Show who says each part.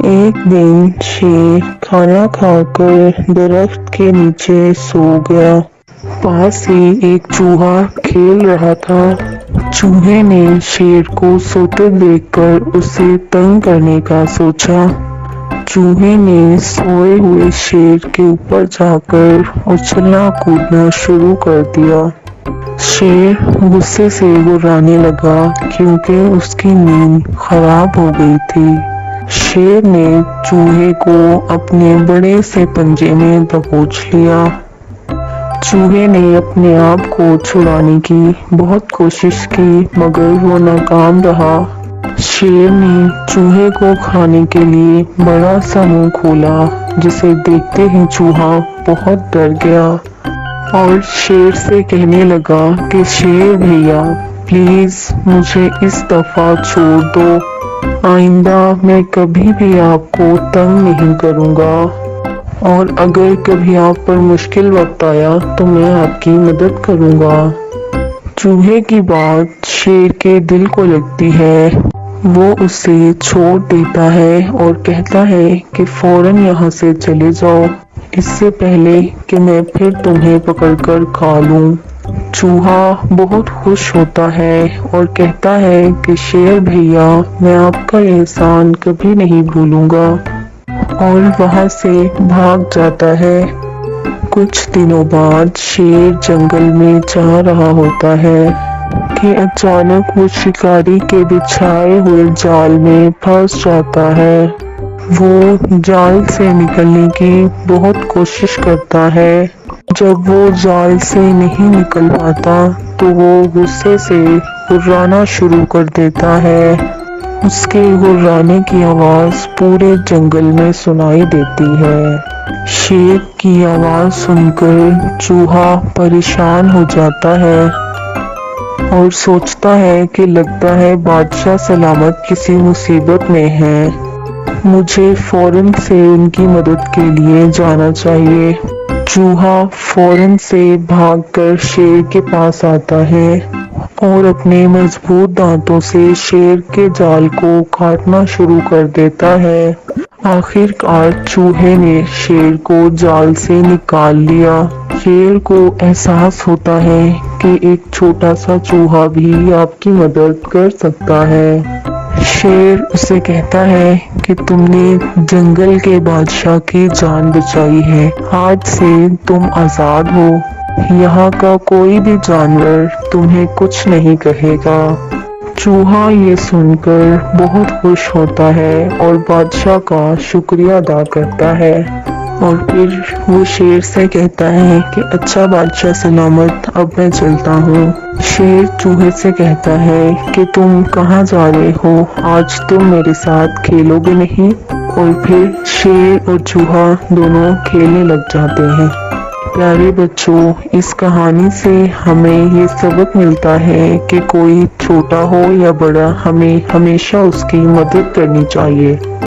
Speaker 1: ایک دن شیر کھانا کھا کر درخت کے نیچے سو گیا۔ پاس ہی ایک چوہا کھیل رہا تھا۔ چوہے نے شیر کو سوتے دیکھ کر اسے تنگ کرنے کا سوچا۔ چوہے نے سوئے ہوئے شیر کے اوپر جا کر اچھلنا کودنا شروع کر دیا۔ شیر غصے سے گھرانے لگا کیونکہ اس کی نیند خراب ہو گئی تھی۔ شیر نے چوہے کو اپنے بڑے سے پنجے میں دبوچ لیا۔ چوہے نے اپنے آپ کو چھڑانے کی بہت کوشش کی مگر وہ ناکام رہا۔ شیر نے چوہے کو کھانے کے لیے بڑا سا منہ کھولا جسے دیکھتے ہی چوہا بہت ڈر گیا اور شیر سے کہنے لگا کہ شیر بھیا پلیز مجھے اس دفعہ چھوڑ دو، آئندہ میں کبھی بھی آپ کو تنگ نہیں کروں گا اور اگر کبھی آپ پر مشکل وقت آیا تو میں آپ کی مدد کروں گا۔ چوہے کی بات شیر کے دل کو لگتی ہے، وہ اسے چھوڑ دیتا ہے اور کہتا ہے کہ فوراً یہاں سے چلے جاؤ اس سے پہلے کہ میں پھر تمہیں پکڑ کر کھا لوں۔ چوہا بہت خوش ہوتا ہے اور کہتا ہے کہ شیر بھیا میں آپ کا احسان کبھی نہیں بھولوں گا، اور وہاں سے بھاگ جاتا ہے۔ کچھ دنوں بعد شیر جنگل میں جا رہا ہوتا ہے کہ اچانک وہ شکاری کے بچھائے ہوئے جال میں پھنس جاتا ہے۔ وہ جال سے نکلنے کی بہت کوشش کرتا ہے۔ جب وہ جال سے نہیں نکل پاتا تو وہ غصے سے گھرانا شروع کر دیتا ہے۔ اس کے گھرانے کی آواز پورے جنگل میں سنائی دیتی ہے۔ شیر کی آواز سن کر چوہا پریشان ہو جاتا ہے اور سوچتا ہے کہ لگتا ہے بادشاہ سلامت کسی مصیبت میں ہے، مجھے فوراً سے ان کی مدد کے لیے جانا چاہیے۔ چوہا فوراً سے بھاگ کر شیر کے پاس آتا ہے اور اپنے مضبوط دانتوں سے شیر کے جال کو کاٹنا شروع کر دیتا ہے۔ آخر کار چوہے نے شیر کو جال سے نکال لیا۔ شیر کو احساس ہوتا ہے کہ ایک چھوٹا سا چوہا بھی آپ کی مدد کر سکتا ہے۔ شیر اسے کہتا ہے کہ تم نے جنگل کے بادشاہ کی جان بچائی ہے، آج سے تم آزاد ہو، یہاں کا کوئی بھی جانور تمہیں کچھ نہیں کہے گا۔ چوہا یہ سن کر بہت خوش ہوتا ہے اور بادشاہ کا شکریہ ادا کرتا ہے، اور پھر وہ شیر سے کہتا ہے کہ اچھا بادشاہ سلامت اب میں چلتا ہوں۔ شیر چوہے سے کہتا ہے کہ تم کہاں جا رہے ہو، آج تم میرے ساتھ کھیلو گے نہیں؟ اور پھر شیر اور چوہا دونوں کھیلنے لگ جاتے ہیں۔ پیارے بچوں، اس کہانی سے ہمیں یہ سبق ملتا ہے کہ کوئی چھوٹا ہو یا بڑا ہمیں ہمیشہ اس کی مدد کرنی چاہیے۔